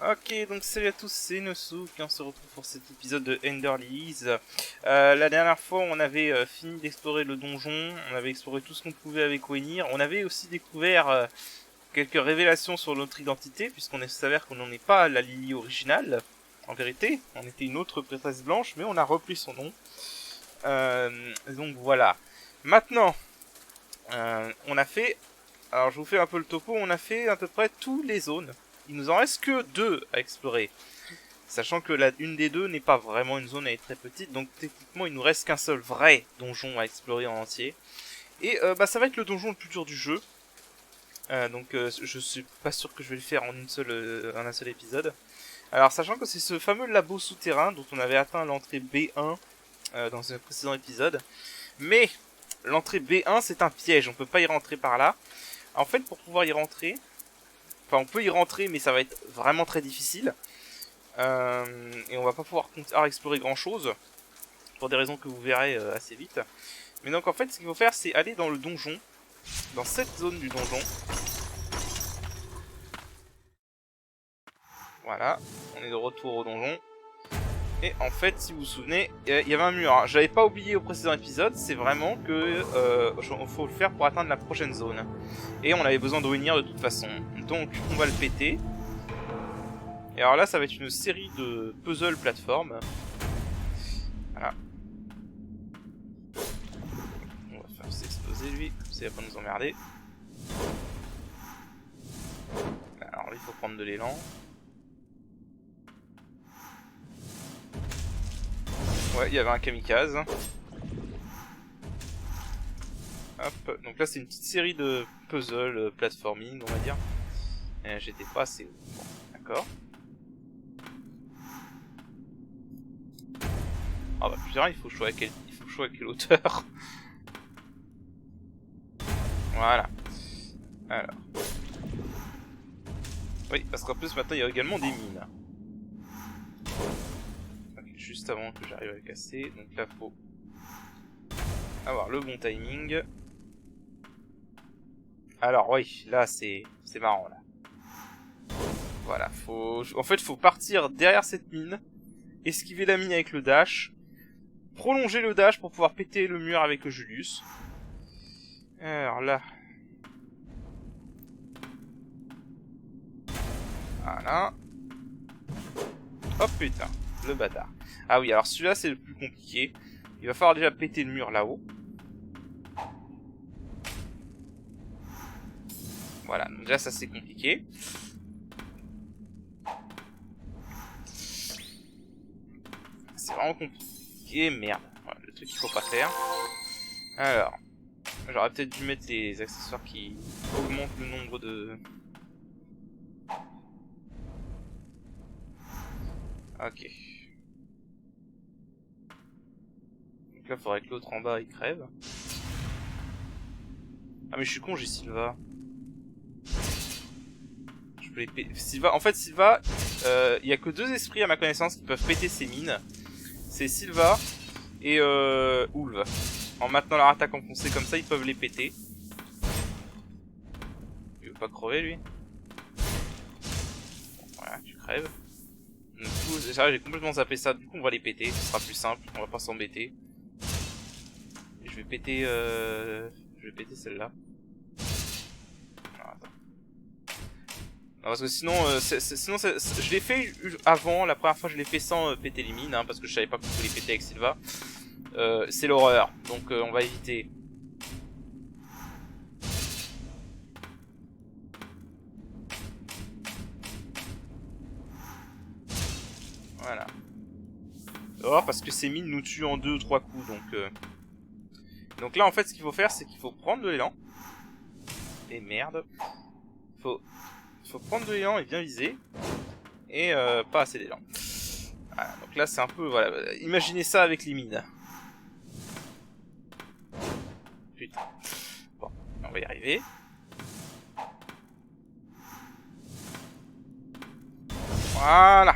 Ok, donc salut à tous, c'est Inosuke et on se retrouve pour cet épisode de Enderlease. La dernière fois, on avait fini d'explorer le donjon, on avait exploré tout ce qu'on pouvait avec Wenir. On avait aussi découvert quelques révélations sur notre identité, puisqu'on s'avère qu'on n'en est pas la Lily originale. En vérité, on était une autre prêtresse blanche, mais on a repris son nom. Donc voilà. Maintenant, on a fait... Alors je vous fais un peu le topo, on a fait à peu près toutes les zones. Il nous en reste que 2 à explorer. Sachant que une des deux n'est pas vraiment une zone, elle est très petite. Donc techniquement il nous reste qu'un seul vrai donjon à explorer en entier. Et ça va être le donjon le plus dur du jeu. Je suis pas sûr que je vais le faire en un seul épisode. Alors sachant que c'est ce fameux labo souterrain dont on avait atteint l'entrée B1 dans un précédent épisode. Mais l'entrée B1 c'est un piège, on peut pas y rentrer par là. En fait pour pouvoir y rentrer... Enfin, on peut y rentrer, mais ça va être vraiment très difficile. Et on va pas pouvoir explorer grand chose. Pour des raisons que vous verrez assez vite. Mais donc en fait, ce qu'il faut faire, c'est aller dans le donjon. Dans cette zone du donjon. Voilà, on est de retour au donjon. Et en fait, si vous vous souvenez, il y avait un mur. J'avais pas oublié au précédent épisode, c'est vraiment que faut le faire pour atteindre la prochaine zone. Et on avait besoin de Wenir de toute façon. Donc on va le péter. Et alors là, ça va être une série de puzzles plateformes. Voilà. On va faire s'exploser lui, ça va pas nous emmerder. Alors il faut prendre de l'élan. Ouais, il y avait un kamikaze. Hop, donc là c'est une petite série de puzzles platforming, on va dire. J'étais pas assez haut. Bon, d'accord. Ah bah putain, il faut choisir à quelle hauteur. Voilà. Alors. Oui, parce qu'en plus maintenant il y a également des mines. Juste avant que j'arrive à le casser, donc là faut avoir le bon timing. Alors oui, là c'est marrant là. Voilà, en fait faut partir derrière cette mine, esquiver la mine avec le dash, prolonger le dash pour pouvoir péter le mur avec le Julius. Alors là. Voilà. Oh putain, le bâtard. Ah oui, alors celui-là c'est le plus compliqué. Il va falloir déjà péter le mur là-haut. Voilà, donc déjà ça c'est compliqué. C'est vraiment compliqué, merde. Voilà, le truc qu'il faut pas faire. Alors, j'aurais peut-être dû mettre les accessoires qui augmentent le nombre de... Ok. Donc là, il faudrait que l'autre en bas il crève. Ah mais je suis con, j'ai Sylva. Je peux les péter. Sylva, en fait Sylva, il y a que 2 esprits à ma connaissance qui peuvent péter ces mines. C'est Sylva et Ulv. En maintenant leur attaque enfoncée comme ça, ils peuvent les péter. Il veut pas crever lui. Bon, voilà, tu crèves. Du coup, j'ai complètement zappé ça, du coup on va les péter, ce sera plus simple, on va pas s'embêter. Je vais péter celle-là. Non, parce que sinon, je l'ai fait avant, la première fois je l'ai fait sans péter les mines, hein, parce que je savais pas qu'on pouvait les péter avec Sylva. C'est l'horreur, donc on va éviter. Voilà. L'horreur parce que ces mines nous tuent en 2 ou 3 coups, donc là en fait ce qu'il faut faire c'est qu'il faut prendre de l'élan. Et merde. Faut prendre de l'élan et bien viser. Et pas assez d'élan. Voilà, donc là c'est un peu... Voilà, imaginez ça avec les mines. Putain. Bon, on va y arriver. Voilà.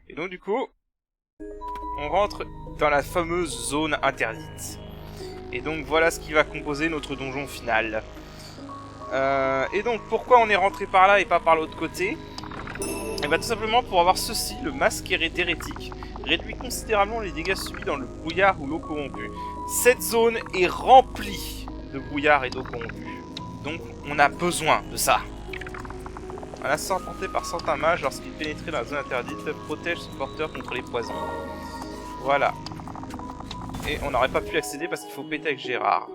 Et donc du coup, on rentre dans la fameuse zone interdite. Et donc voilà ce qui va composer notre donjon final. Et donc pourquoi on est rentré par là et pas par l'autre côté? Et bah tout simplement pour avoir ceci, le masque d'hérétique réduit considérablement les dégâts subis dans le brouillard ou l'eau corrompue. Cette zone est remplie de brouillard et d'eau corrompue. Donc on a besoin de ça. Un assaut apporté par certains mages lorsqu'il pénétrait dans la zone interdite protège son porteur contre les poisons. Voilà. Et on n'aurait pas pu accéder parce qu'il faut péter avec Gérald.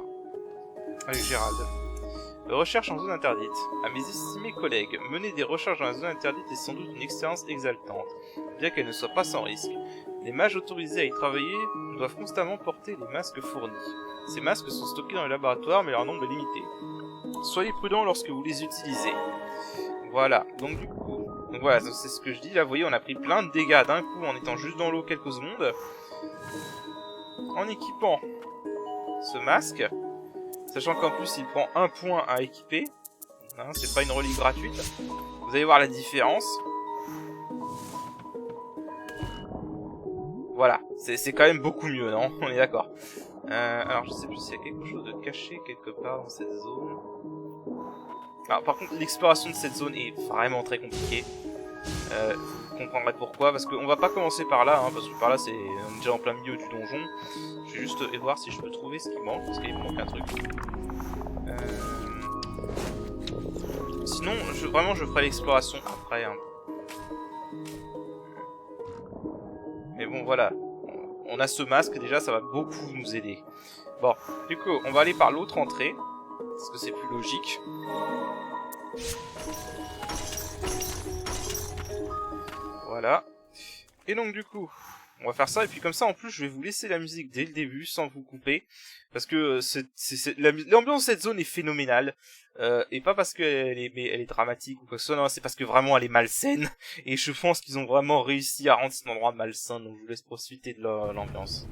Recherche en zone interdite. À mes estimés collègues, mener des recherches dans la zone interdite est sans doute une expérience exaltante, bien qu'elle ne soit pas sans risque. Les mages autorisés à y travailler doivent constamment porter les masques fournis. Ces masques sont stockés dans les laboratoires, mais leur nombre est limité. Soyez prudents lorsque vous les utilisez. Voilà, donc du coup... Donc voilà, c'est ce que je dis, là vous voyez on a pris plein de dégâts d'un coup en étant juste dans l'eau quelques secondes. En équipant ce masque, sachant qu'en plus il prend 1 point à équiper, hein, c'est pas une relique gratuite, vous allez voir la différence. Voilà, c'est quand même beaucoup mieux, non? On est d'accord. Alors je sais plus s'il y a quelque chose de caché quelque part dans cette zone. Alors par contre l'exploration de cette zone est vraiment très compliquée. Vous comprendrez pourquoi, parce qu'on va pas commencer par là, hein, parce que par là on est déjà en plein milieu du donjon. Je vais juste voir si je peux trouver ce qui manque, parce qu'il me manque un truc. Sinon, vraiment je ferai l'exploration après. Hein. Mais bon voilà, on a ce masque déjà, ça va beaucoup nous aider. Bon, du coup on va aller par l'autre entrée, parce que c'est plus logique. Voilà. Et donc du coup, on va faire ça, et puis comme ça en plus je vais vous laisser la musique dès le début sans vous couper, parce que l'ambiance de cette zone est phénoménale, et pas parce qu'elle est dramatique ou quoi que ce soit, non, c'est parce que vraiment elle est malsaine, et je pense qu'ils ont vraiment réussi à rendre cet endroit malsain, donc je vous laisse profiter de l'ambiance.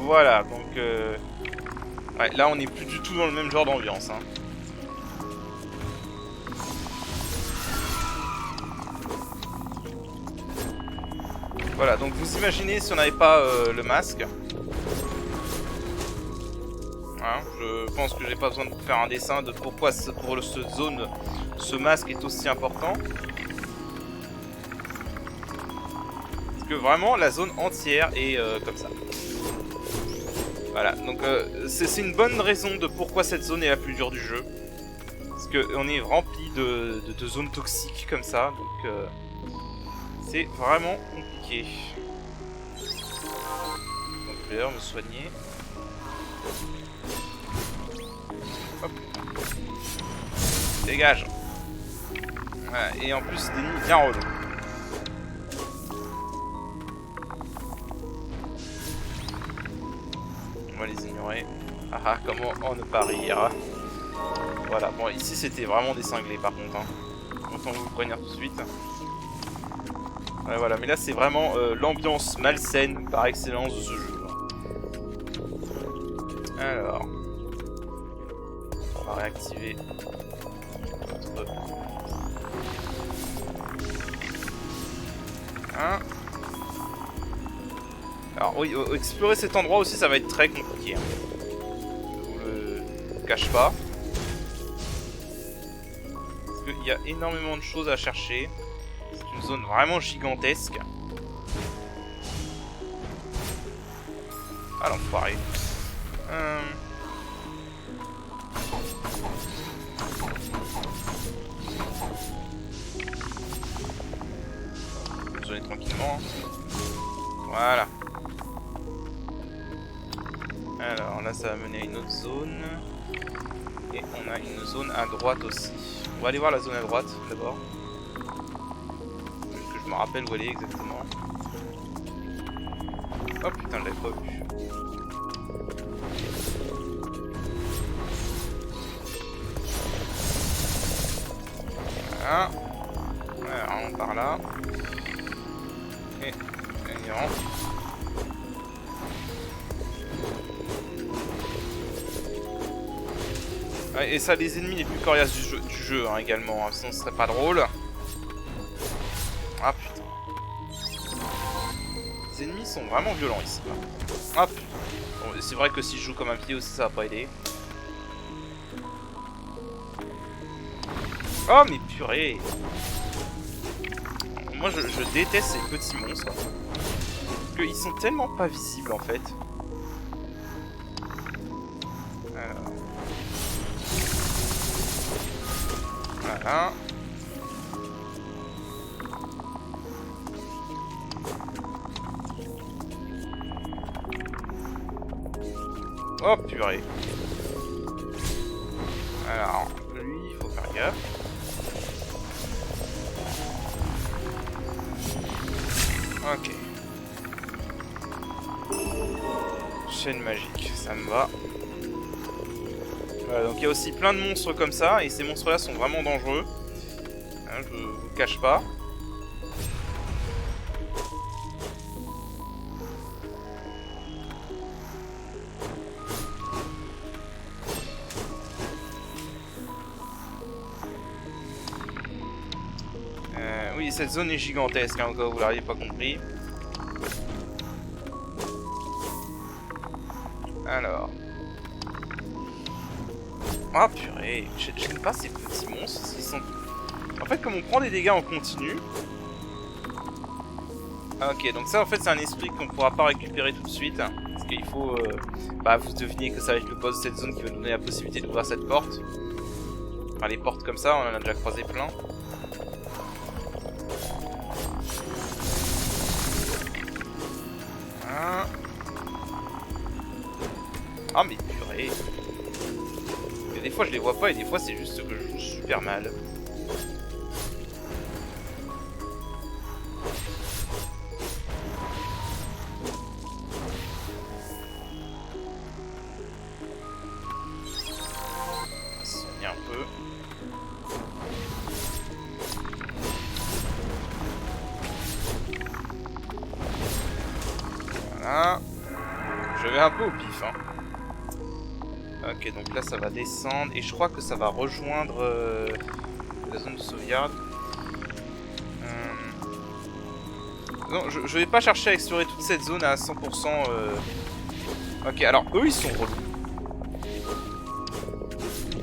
Voilà, donc ouais, là on n'est plus du tout dans le même genre d'ambiance. Hein. Voilà, donc vous imaginez si on n'avait pas le masque. Hein, je pense que j'ai pas besoin de faire un dessin de pourquoi pour cette zone ce masque est aussi important. Parce que vraiment la zone entière est comme ça. Voilà, donc c'est une bonne raison de pourquoi cette zone est la plus dure du jeu. Parce qu'on est rempli de zones toxiques comme ça, donc c'est vraiment compliqué. Donc je vais d'ailleurs me soigner. Hop. Dégage. Voilà, et en plus des nids bien relous. On va les ignorer. Ah ah, comment on ne pas rire. Voilà, bon ici c'était vraiment des cinglés par contre. Hein. Autant vous prévenir tout de suite. Ouais, voilà, mais là c'est vraiment l'ambiance malsaine par excellence de ce jeu. Alors, on va réactiver notre... Hein. Alors oui, explorer cet endroit aussi, ça va être très compliqué. Hein. Je vous le cache pas. Parce qu'il y a énormément de choses à chercher. C'est une zone vraiment gigantesque. Ah l'enfoiré. Vous allez tranquillement. Hein. Voilà. Alors là ça va mener à une autre zone. Et on a une zone à droite aussi. On va aller voir la zone à droite d'abord. Que je me rappelle où elle est exactement. Oh putain, je l'avais pas vu. Voilà. Alors on part là. Et on y rentre. Ouais, et ça, les ennemis les plus coriaces du jeu hein, également, hein, sinon ce serait pas drôle. Ah putain. Les ennemis sont vraiment violents ici. Ah putain. Bon, c'est vrai que si je joue comme un pied aussi, ça va pas aider. Oh mais purée. Moi je déteste ces petits monstres. Parce qu'ils sont tellement pas visibles en fait. Alors. Voilà. Oh purée. Alors, lui, il faut faire gaffe. Ok. Chaîne magique, ça me va. Voilà, donc il y a aussi plein de monstres comme ça, et ces monstres-là sont vraiment dangereux. Hein, je vous le cache pas. Oui, cette zone est gigantesque, hein, au cas où vous l'auriez pas compris. Alors. Ah purée, j'aime pas ces petits monstres, parce qu'ils sont... En fait, comme on prend des dégâts en continu... Ah, ok, donc ça en fait c'est un esprit qu'on pourra pas récupérer tout de suite. Parce qu'il faut... Bah vous devinez que ça va être le boss de cette zone qui va nous donner la possibilité d'ouvrir cette porte. Enfin les portes comme ça, on en a déjà croisé plein. Hein. Ah mais purée. Et des fois je les vois pas et des fois c'est juste que je joue super mal. Soigner un peu. Voilà. Je vais un peu au pif hein. Ok, donc là ça va descendre et je crois que ça va rejoindre la zone de sauvegarde. Non, je vais pas chercher à explorer toute cette zone à 100%. Ok, alors eux ils sont relous.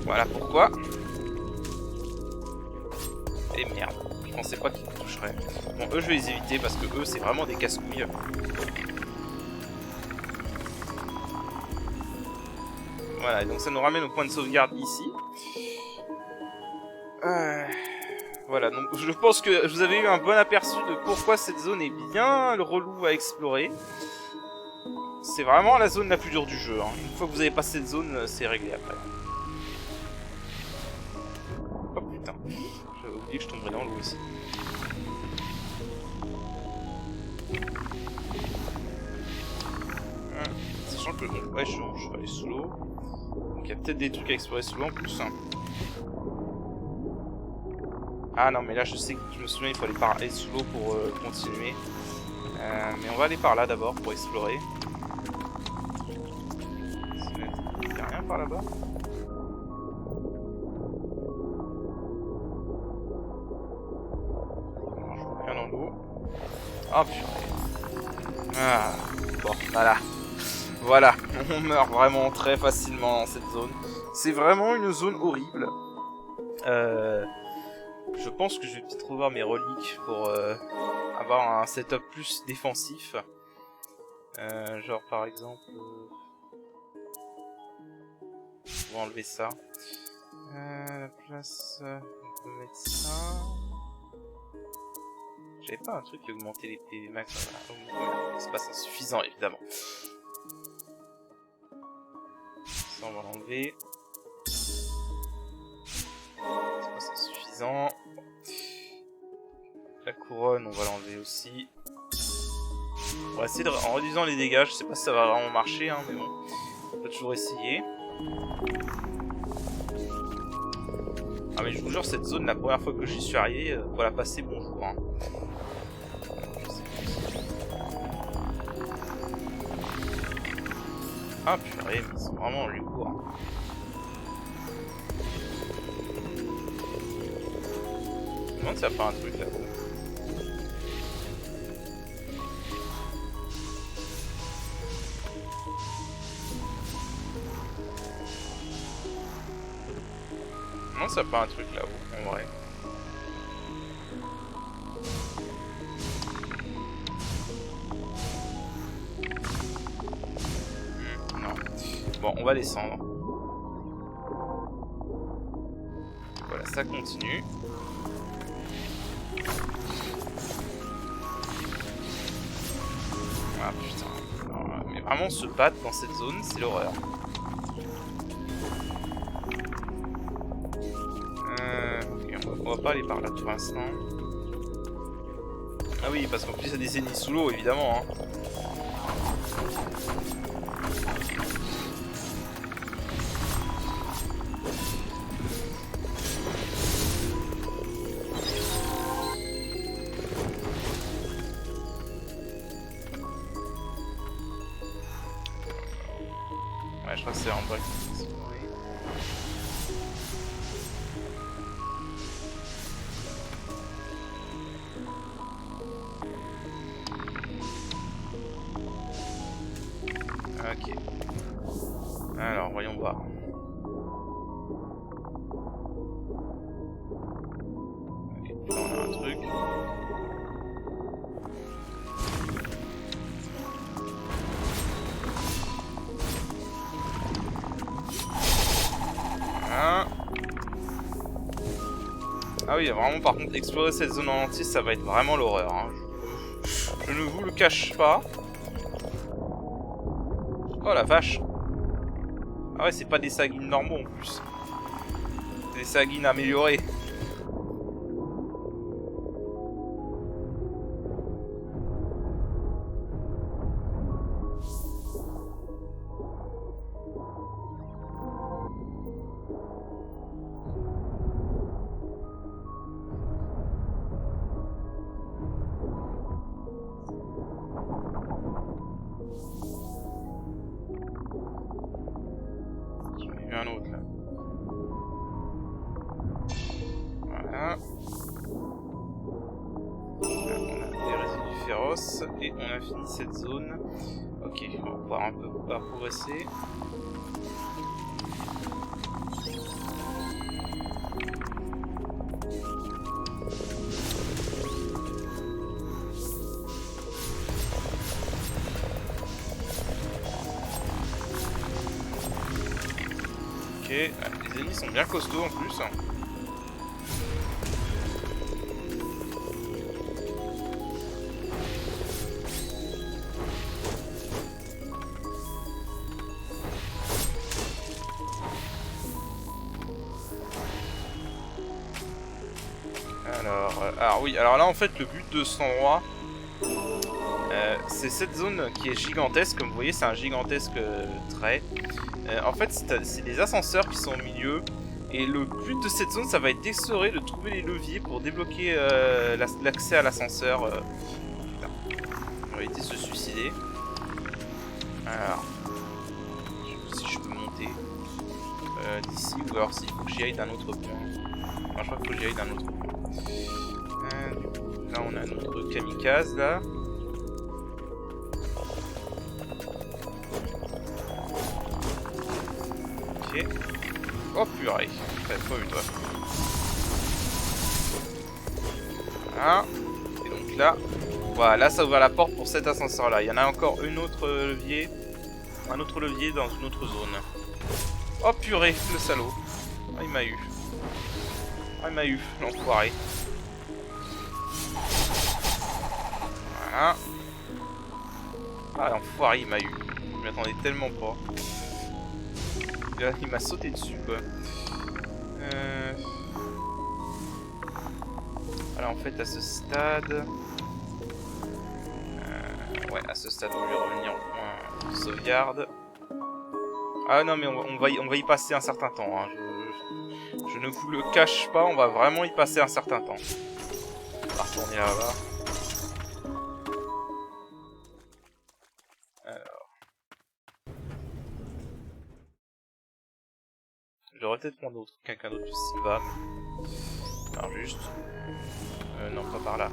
Voilà pourquoi. Et merde, je pensais pas qu'ils me toucheraient. Bon, eux je vais les éviter parce que eux c'est vraiment des casse-couilles. Voilà, donc ça nous ramène au point de sauvegarde ici. Voilà, donc je pense que vous avez eu un bon aperçu de pourquoi cette zone est bien le relou à explorer. C'est vraiment la zone la plus dure du jeu. Hein. Une fois que vous avez passé cette zone, c'est réglé après. Oh putain, j'avais oublié que je tomberais dans l'eau ici. Sachant que ouais, je vais aller sous l'eau. Donc il y a peut-être des trucs à explorer sous l'eau en plus. Ah non mais là je sais que je me souviens il faut aller sous l'eau pour continuer. Mais on va aller par là d'abord pour explorer. Il n'y a rien par là-bas. Non, je vois rien dans l'eau. Ah purée. Ah. Bon, voilà. Voilà, on meurt vraiment très facilement dans cette zone. C'est vraiment une zone horrible. Je pense que je vais peut-être revoir mes reliques pour avoir un setup plus défensif. Genre par exemple... on va enlever ça. La place... on peut mettre ça... J'avais pas un truc qui augmentait les PV max. C'est pas suffisant évidemment. Ça on va l'enlever. C'est pas suffisant. La couronne on va l'enlever aussi. On va essayer de... en réduisant les dégâts, je sais pas si ça va vraiment marcher, hein, mais bon. On peut toujours essayer. Ah mais je vous jure, cette zone, la première fois que j'y suis arrivé, pour la passer, bonjour. Hein. Ah purée, mais c'est vraiment lourd. Je me demande si ça fait un truc là-haut. Non, ça fait un truc là-haut, en vrai. Non. Bon, on va descendre. Voilà, ça continue. Ah putain. Alors, mais vraiment se battre dans cette zone, c'est l'horreur. On va pas aller par là pour l'instant. Ah oui, parce qu'en plus il y a des ennemis sous l'eau, évidemment. Hein. Ouais, je crois que c'est en bas. Ok. Alors, voyons voir. Ok, là on a un truc. Voilà. Ah oui, vraiment par contre, explorer cette zone en entier, ça va être vraiment l'horreur. Hein. Je ne vous le cache pas. Oh la vache. Ah ouais, c'est pas des sagines normaux en plus. C'est des sagines améliorées. Un autre là. Voilà. Là, on a des résidus féroces et on a fini cette zone. Ok, on va pouvoir un peu progresser. Ok, les ennemis sont bien costauds en plus. Alors oui, alors là en fait le but de cet endroit, c'est cette zone qui est gigantesque, comme vous voyez c'est un gigantesque trait. En fait c'est des ascenseurs qui sont au milieu, et le but de cette zone ça va être d'explorer, de trouver les leviers pour débloquer l'accès à l'ascenseur. On va éviter de se suicider. Alors, si je peux monter d'ici, ou alors s'il faut que j'y aille d'un autre point. Enfin, je crois qu'il faut que j'y aille d'un autre point. Du coup, là on a notre kamikaze là. Oh purée, t'avais pas vu toi. Voilà. Et donc là, voilà, là ça ouvre la porte pour cet ascenseur là. Il y en a encore une autre levier. Un autre levier dans une autre zone. Oh purée, le salaud. Ah, il m'a eu. Ah, il m'a eu, l'enfoiré. Voilà. Ah, l'enfoiré, il m'a eu. Je m'y attendais tellement pas. Il m'a sauté dessus, quoi. Voilà, en fait, à ce stade... ouais, à ce stade, on va revenir au point de sauvegarde. Ah non, mais on va y passer un certain temps. Hein. Je ne vous le cache pas, on va vraiment y passer un certain temps. On va retourner là-bas. Alors. J'aurais peut-être prendre quelqu'un d'autre que Sylva. Mais... alors juste... non, pas par là.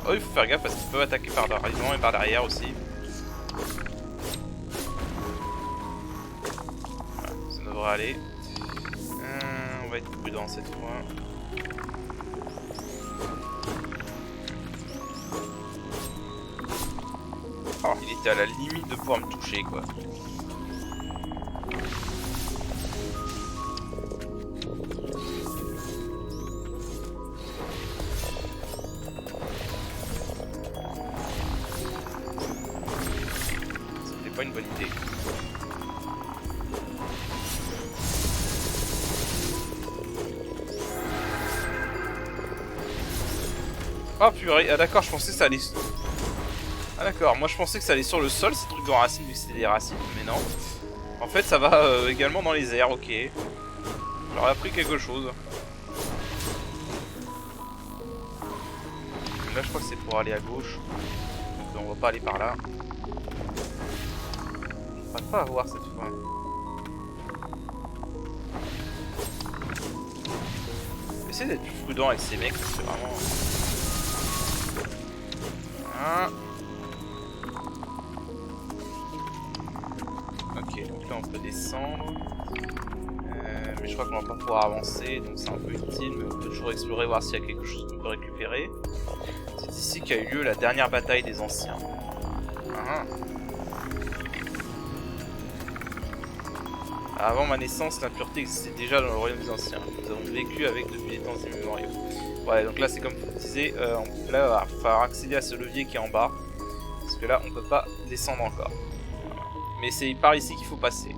Oh, il faut faire gaffe parce qu'ils peuvent attaquer par devant et par derrière aussi. Voilà, ça devrait aller. On va être prudent cette fois. Oh, il était à la limite de pouvoir me toucher quoi. C'était pas une bonne idée. Oh purée, ah d'accord, je pensais que ça allait... ah d'accord, moi je pensais que ça allait sur le sol, ces trucs de racines, vu que c'était des racines, mais non. En fait ça va également dans les airs, ok. J'aurais appris quelque chose. Là je crois que c'est pour aller à gauche. Donc on va pas aller par là. On va pas avoir cette fois. Essayez d'être plus prudent avec ces mecs, c'est vraiment... Hein. Ok, donc là on peut descendre. Mais je crois qu'on va pas pouvoir avancer, donc c'est un peu utile, mais on peut toujours explorer, voir s'il y a quelque chose qu'on peut récupérer. C'est ici qu'a eu lieu la dernière bataille des anciens. Ah. Avant ma naissance, l'impureté existait déjà dans le royaume des anciens. Nous avons vécu avec depuis les temps immémoriaux. Ouais, donc là c'est comme je vous disais, là il va falloir accéder à ce levier qui est en bas. Parce que là on peut pas descendre encore. Voilà. Mais c'est par ici qu'il faut passer.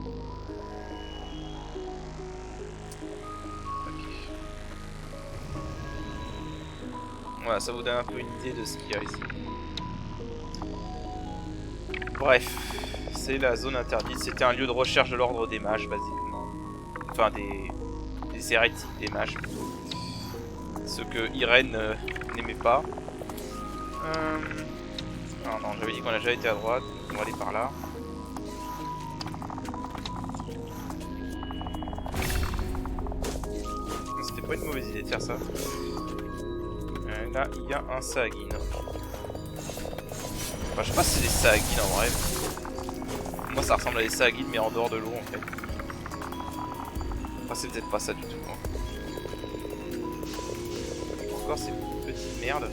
Voilà, ça vous donne un peu une idée de ce qu'il y a ici. Bref, c'est la zone interdite. C'était un lieu de recherche de l'ordre des mages, basiquement. Enfin, des hérétiques des mages, plutôt. Ce que Irène n'aimait pas. Alors non, j'avais dit qu'on a déjà été à droite, donc on va aller par là. C'était pas une mauvaise idée de faire ça. Là, il y a un Sahagin. Enfin, je sais pas si c'est des Sahagin en vrai. Moi, ça ressemble à des Sahagin, mais en dehors de l'eau en fait. Enfin, c'est peut-être pas ça du tout. Hein. Encore ces petites merdes.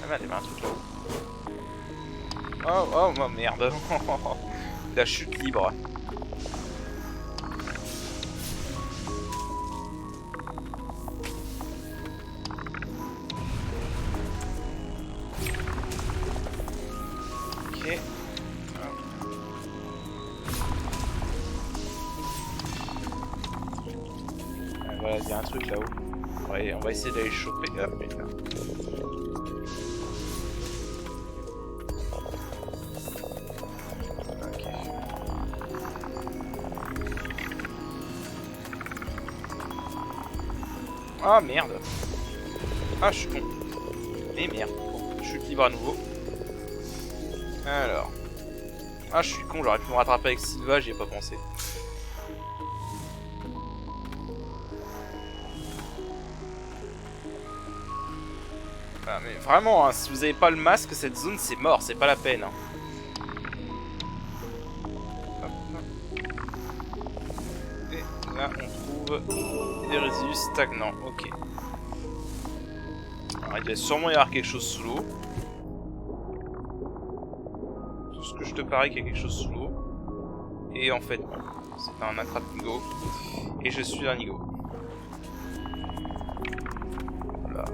Ah merde, il y avait un truc là-haut. Oh, oh, merde. La chute libre. Ok. Voilà, il y a un truc là-haut. Ouais, on va essayer d'aller choper. Hop, putain. Ah merde. Ah je suis con. Mais merde. Bon, chute libre à nouveau. Alors. Ah, je suis con, j'aurais pu me rattraper avec Sylva, j'y ai pas pensé. Ah, mais vraiment, hein, si vous avez pas le masque, cette zone c'est mort, c'est pas la peine. Hein. Et là, on trouve des résidus stagnants. Ok. Alors, il doit sûrement y avoir quelque chose sous l'eau. Tout ce que je te parie qu'il y a quelque chose sous l'eau. Et en fait, c'est un attrape-nigo. Et je suis un nigo. Voilà.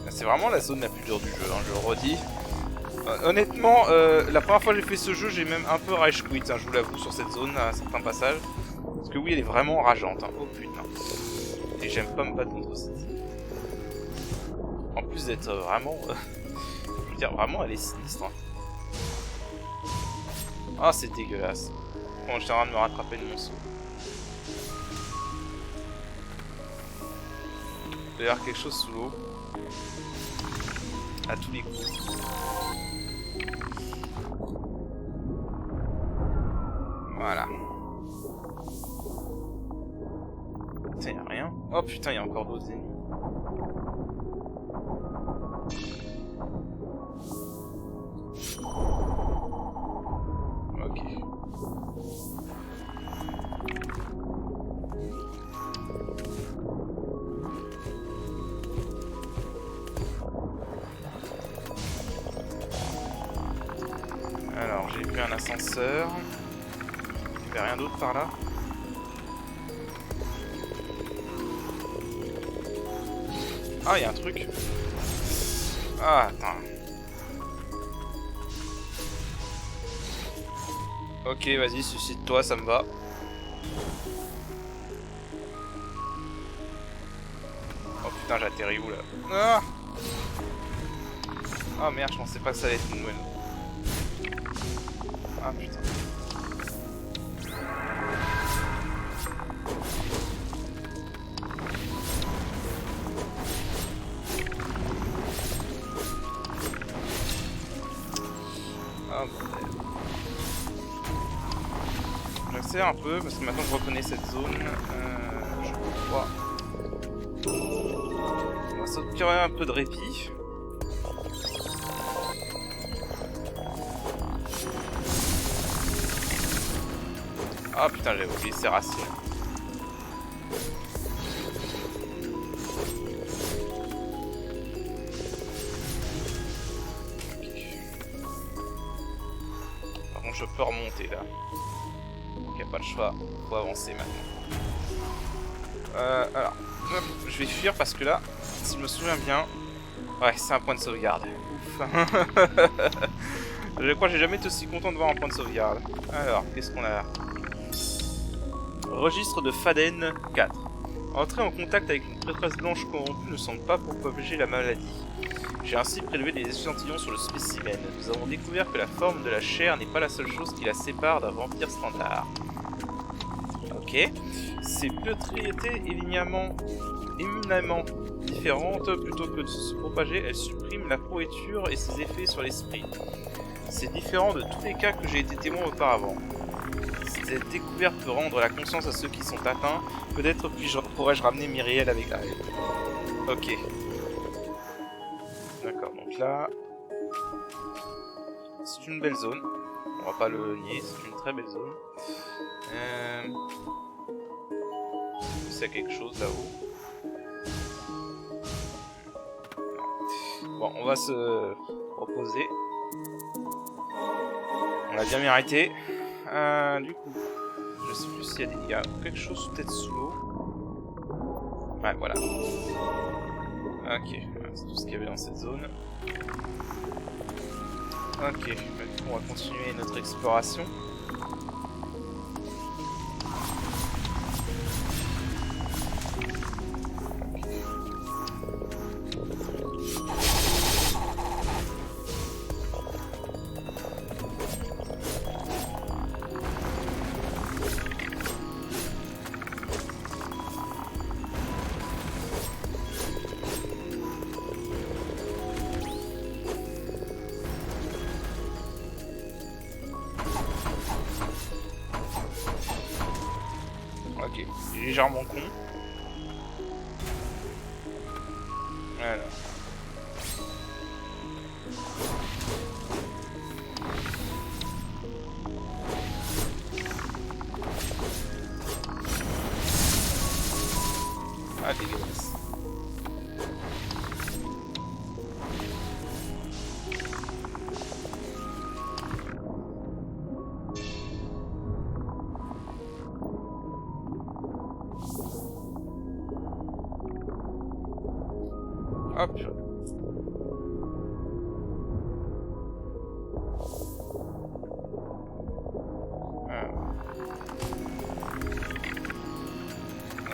C'est vraiment la zone la plus dure du jeu, hein, je le redis. Honnêtement, la première fois que j'ai fait ce jeu, j'ai même un peu rage quit, hein, je vous l'avoue, sur cette zone à certains passages. Parce que oui, elle est vraiment rageante. Hein. Oh putain. Et j'aime pas me battre contre cette zone. En plus d'être vraiment... je veux dire, vraiment, elle est sinistre. Hein. Ah, c'est dégueulasse. Bon, j'étais en train de me rattraper de mon saut. Il doit y avoir quelque chose sous l'eau. À tous les coups. Voilà. Putain, y'a rien. Oh putain, y'a encore d'autres ennemis. Ok. Alors, j'ai vu un ascenseur. Il n'y avait rien d'autre par là. Ah, il y a un truc. Ah, attends. Ok, vas-y, suicide-toi, ça me va. Oh putain, j'atterris où là? Ah, oh, merde, je pensais pas que ça allait être une nouvelle. Ah putain. Ah bordel. J'accélère un peu parce que maintenant je reconnais cette zone. Je crois. On va s'occuper un peu de répit. Ah putain, j'avais oublié ces racines. Par contre, je peux remonter là. Donc, il n'y a pas le choix, faut avancer maintenant. Alors, hop, je vais fuir parce que là, si je me souviens bien, ouais, c'est un point de sauvegarde. Ouf. Je crois que j'ai jamais été aussi content de voir un point de sauvegarde. Alors, qu'est-ce qu'on a là? Registre de Faden 4. Entrer en contact avec une prêtresse blanche corrompue ne semble pas propager la maladie. J'ai ainsi prélevé des échantillons sur le spécimen. Nous avons découvert que la forme de la chair n'est pas la seule chose qui la sépare d'un vampire standard. Ok. Ces propriétés éminemment différentes, plutôt que de se propager, elles suppriment la pourriture et ses effets sur l'esprit. C'est différent de tous les cas que j'ai été témoin auparavant. Cette découverte peut rendre la conscience à ceux qui sont atteints. Peut-être pourrais-je ramener Myriel avec elle. Ok. D'accord, donc là... c'est une belle zone. On va pas le nier, c'est une très belle zone. Est-ce qu'il y a quelque chose là-haut? Bon, on va se reposer. On a bien mérité. Du coup, je sais plus s'il y a des dégâts. Quelque chose peut-être sous l'eau. Ouais, voilà. Ok, c'est tout ce qu'il y avait dans cette zone. Ok, maintenant on va continuer notre exploration. Ok, il est légèrement con. Voilà. Ah, dégueulasse. Hop.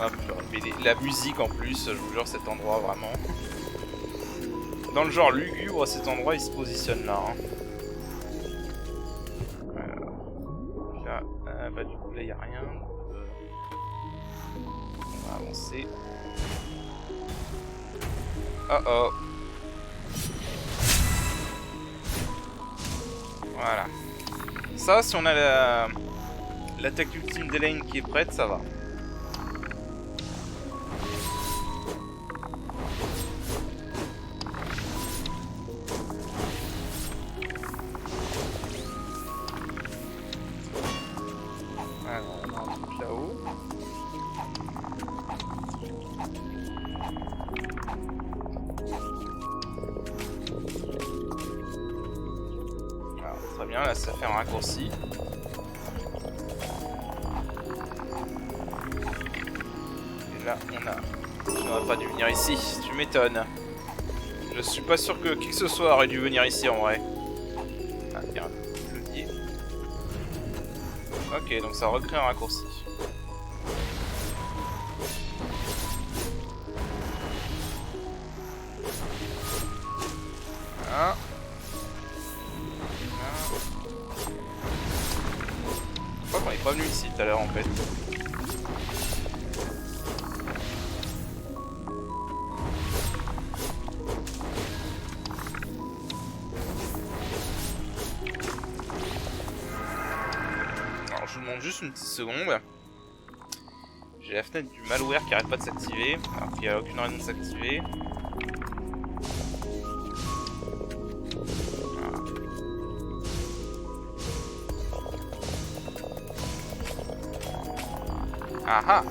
Hop, mais la musique en plus, je vous jure, cet endroit vraiment. Dans le genre lugubre, cet endroit il se positionne là. Hein. Là, bah du coup là il n'y a rien. On va avancer. Oh oh. Voilà. Ça, si on a l'attaque ultime d'Elaine qui est prête, ça va. Alors, on a un truc là-haut. Alors, très bien, là ça fait un raccourci. Et là, on a... Tu n'aurais pas dû venir ici, tu m'étonnes. Je suis pas sûr que qui que ce soit aurait dû venir ici en vrai. Ah, il y a un levier. Ok, donc ça recrée un raccourci. Voilà. Pourquoi on est pas venu ici tout à l'heure en fait? Alors je vous demande juste une petite seconde. J'ai la fenêtre du malware qui arrête pas de s'activer, alors qu'il n'y a aucune raison de s'activer. Ah ah.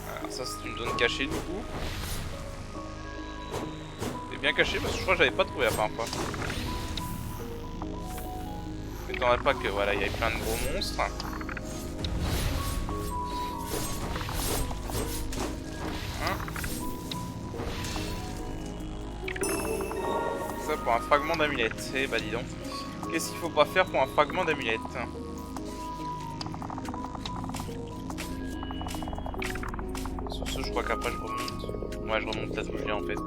Alors ça c'est une zone cachée du coup. C'est bien caché parce que je crois que j'avais pas trouvé la première fois. Ne m'étonnerait pas que voilà, il y avait plein de gros monstres. Hein? Ça pour un fragment d'amulette. Eh bah dis donc. Qu'est-ce qu'il faut pas faire pour un fragment d'amulette? Sur ce, je crois qu'après je remonte. Ouais, je remonte là d'où je viens en fait.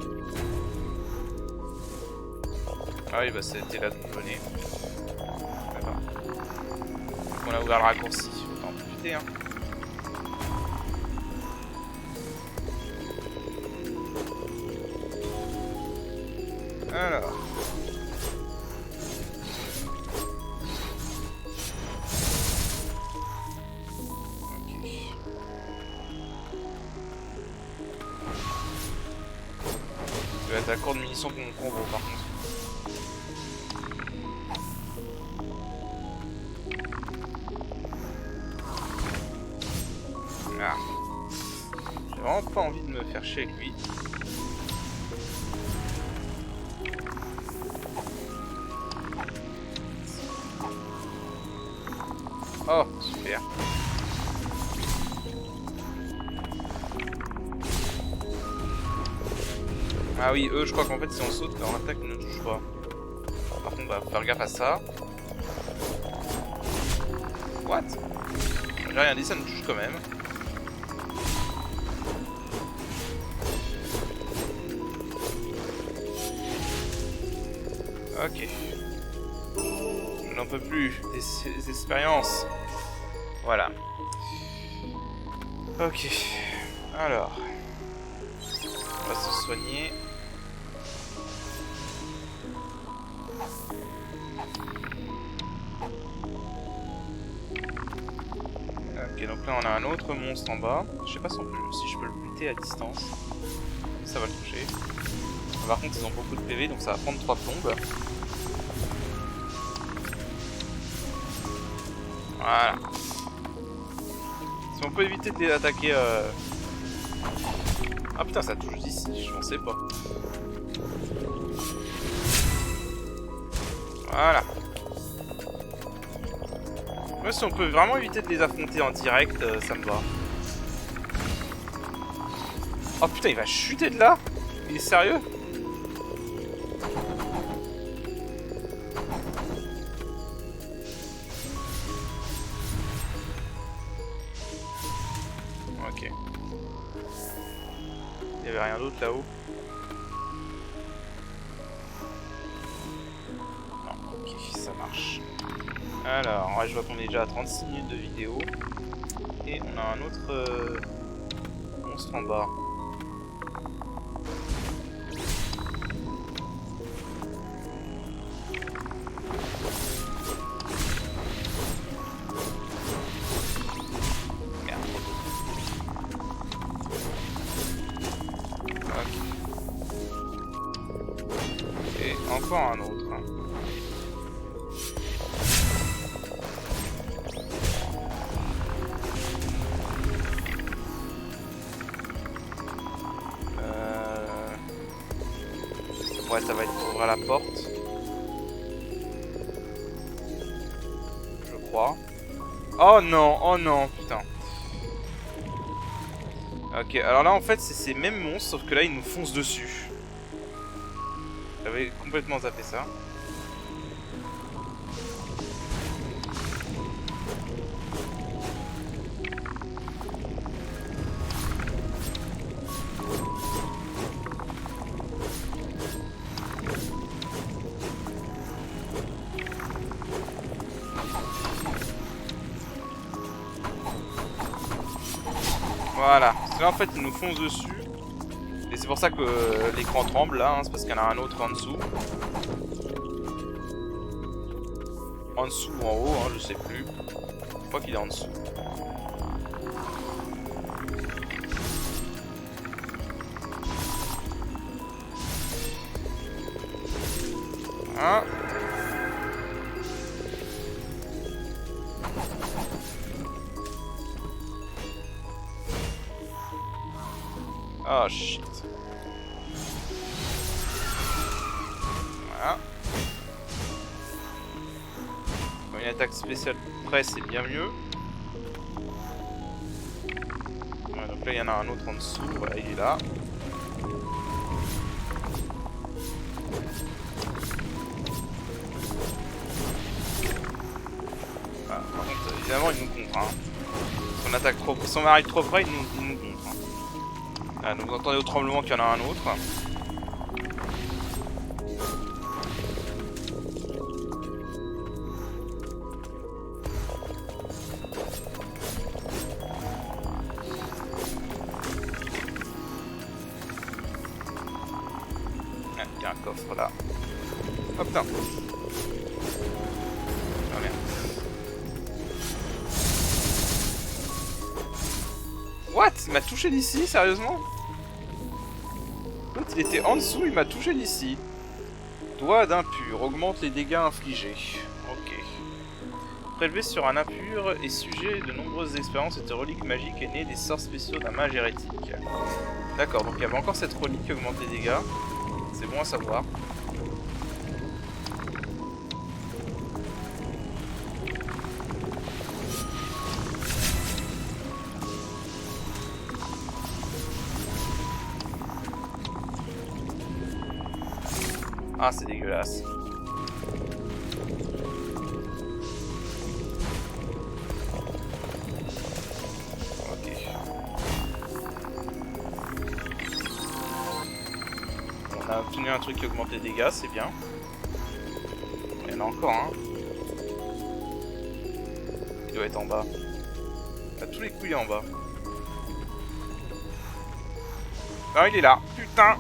Ah oui, bah c'était là d'où je venais. D'accord. On a ouvert le raccourci, autant en profiter hein. Alors. Ok. Je vais être à court de munitions pour mon combo par contre. Ah. J'ai vraiment pas envie de me faire chier avec lui. Oh, super. Ah oui, eux, je crois qu'en fait, si on saute, leur attaque ne touche pas. Par contre, on va faire gaffe à ça. What? J'ai rien dit, ça nous touche quand même. Ok. Je n'en peux plus des expériences. Voilà. Ok. Alors. On va se soigner. Ok, donc là on a un autre monstre en bas. Je sais pas si je peux le buter à distance. Ça va le toucher. Par contre ils ont beaucoup de PV donc ça va prendre 3 plombes. Voilà. Si on peut éviter de les attaquer... Ah putain ça touche d'ici, je pensais pas. Voilà. Moi si on peut vraiment éviter de les affronter en direct, ça me va. Oh putain il va chuter de là? Il est sérieux? Ok. Il y avait rien d'autre là-haut? Non, ok, ça marche. Alors, ouais, je vois qu'on est déjà à 36 minutes de vidéo. Et on a un autre monstre en bas. Merde. Ok. Et encore un autre. Ouais, ça va être pour ouvrir la porte. Je crois. Oh non, putain. Ok, alors là en fait c'est ces mêmes monstres, sauf que là ils nous foncent dessus. J'avais complètement zappé ça. Voilà, parce que là en fait ils nous foncent dessus. Et c'est pour ça que l'écran tremble là, hein. C'est parce qu'il y en a un autre en dessous. En dessous ou en haut, hein, je sais plus. Je crois qu'il est en dessous. Hein? Oh shit. Voilà. Quand une attaque spéciale près, c'est bien mieux. Ouais, donc là, il y en a un autre en dessous. Voilà, il est là. Voilà, par contre, évidemment, il nous contre. Hein. Si on attaque trop, si on arrive trop près, il nous contre. Hein. Voilà, donc vous entendez au tremblement qu'il y en a un autre. Il y a un coffre là. Hop là. Oh merde. What? Il m'a touché d'ici, sérieusement? L'autre il était en dessous, il m'a touché d'ici. Doigt d'impur, augmente les dégâts infligés. Ok. Prélevé sur un impur et sujet de nombreuses expériences, cette relique magique est née des sorts spéciaux d'un mage hérétique. D'accord, donc il y avait encore cette relique qui augmente les dégâts. C'est bon à savoir. Ah, c'est dégueulasse. Ok. On a obtenu un truc qui augmente les dégâts, c'est bien. Il y en a encore un. Hein. Il doit être en bas. À tous les coups, il est en bas. Ah, il est là. Putain.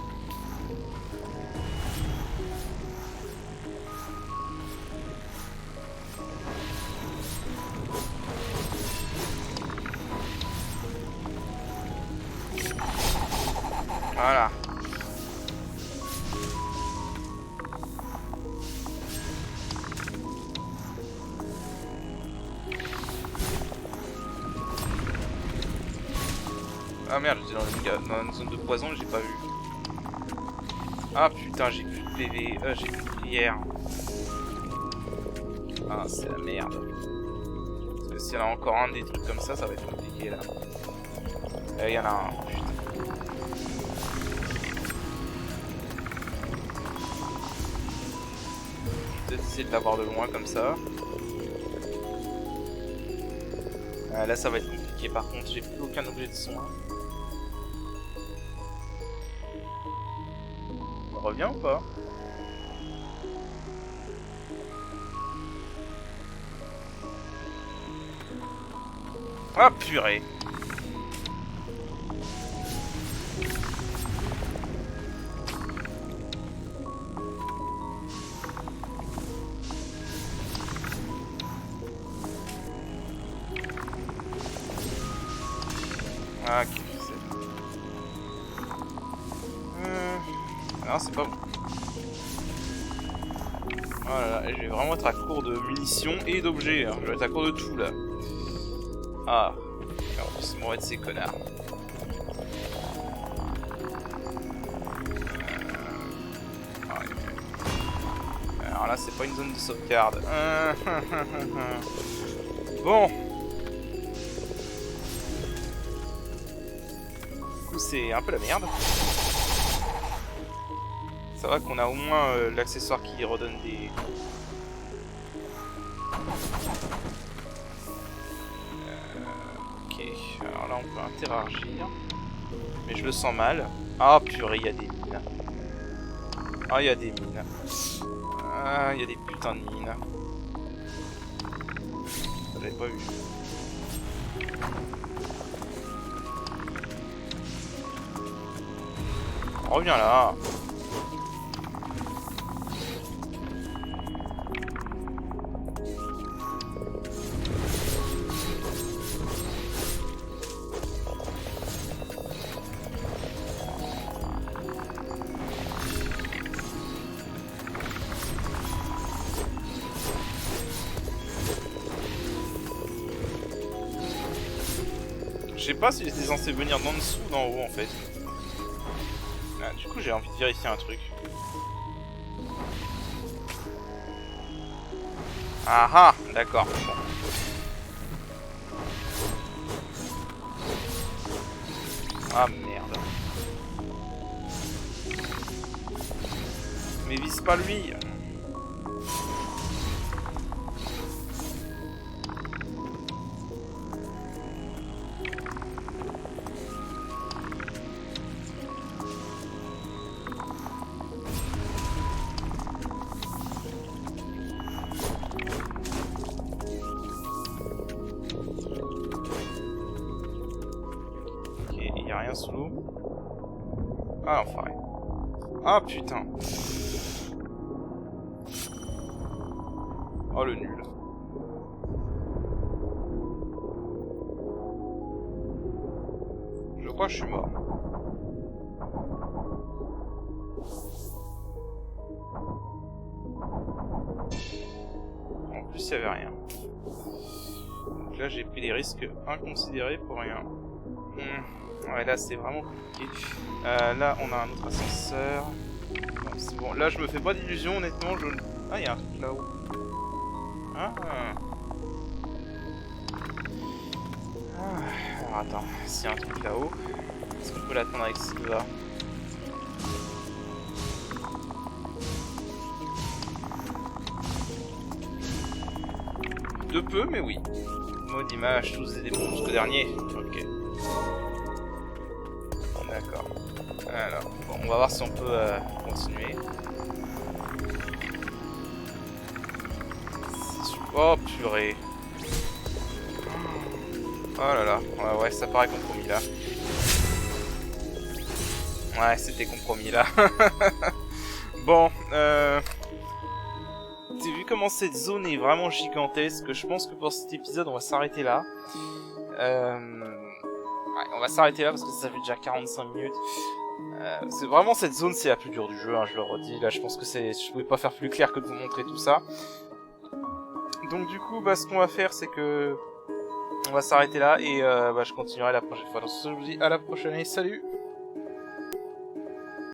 Voilà. Ah merde, j'étais dans une zone de poison et j'ai pas vu. Ah putain, j'ai plus de PV, j'ai plus de prière. Ah, c'est la merde. Parce que s'il y en a encore un des trucs comme ça va être compliqué là. Il y en a un, putain. Je vais peut-être essayer de l'avoir de loin comme ça. Là ça va être compliqué par contre, j'ai plus aucun objet de soin. On revient ou pas? Ah purée. Ah, ok, c'est bon. Non, c'est pas bon. Voilà, je vais vraiment être à court de munitions et d'objets. Hein. Je vais être à court de tout là. Ah, on va se mourir de ces connards. Alors là, c'est pas une zone de sauvegarde. Bon. Du coup, c'est un peu la merde. Ça va qu'on a au moins l'accessoire qui redonne des... Ok, alors là on peut interagir. Mais je le sens mal. Ah purée, il y a des mines. Ah, il y a des mines. Ah, il y a des putains de mines. J'avais pas vu. Reviens là. Je sais pas si j'étais censé venir d'en dessous ou d'en haut en fait. Ah, du coup j'ai envie de vérifier un truc. Ah ah, d'accord. Bon. Ah merde. Mais vise pas lui. Rien sous l'eau. Ah, enfoiré. Ah, putain. Oh, le nul. Je crois que je suis mort. En plus, il n'y avait rien. Donc là, j'ai pris des risques inconsidérés pour rien. Ouais, là c'est vraiment compliqué. Là on a un autre ascenseur. Bon, c'est bon. Là je me fais pas d'illusions honnêtement. Ah, il y a un truc là-haut. Ah. Alors attends, s'il y a un truc là-haut, est-ce qu'on peut l'attendre avec Sylva? De peu, mais oui. Mode image, tous des démons jusqu'au dernier. Ok. D'accord. Alors, bon, on va voir si on peut continuer. Oh purée. là là, ouais, ça paraît compromis là. Ouais, c'était compromis là. Bon, t'as vu comment cette zone est vraiment gigantesque. Je pense que pour cet épisode, on va s'arrêter là. Ouais, on va s'arrêter là parce que ça fait déjà 45 minutes. C'est vraiment cette zone, c'est la plus dure du jeu, hein, je le redis. Là, je pense que je pouvais pas faire plus clair que de vous montrer tout ça. Donc du coup, ce qu'on va faire, c'est que on va s'arrêter là et je continuerai la prochaine fois. Donc je vous dis à la prochaine et salut.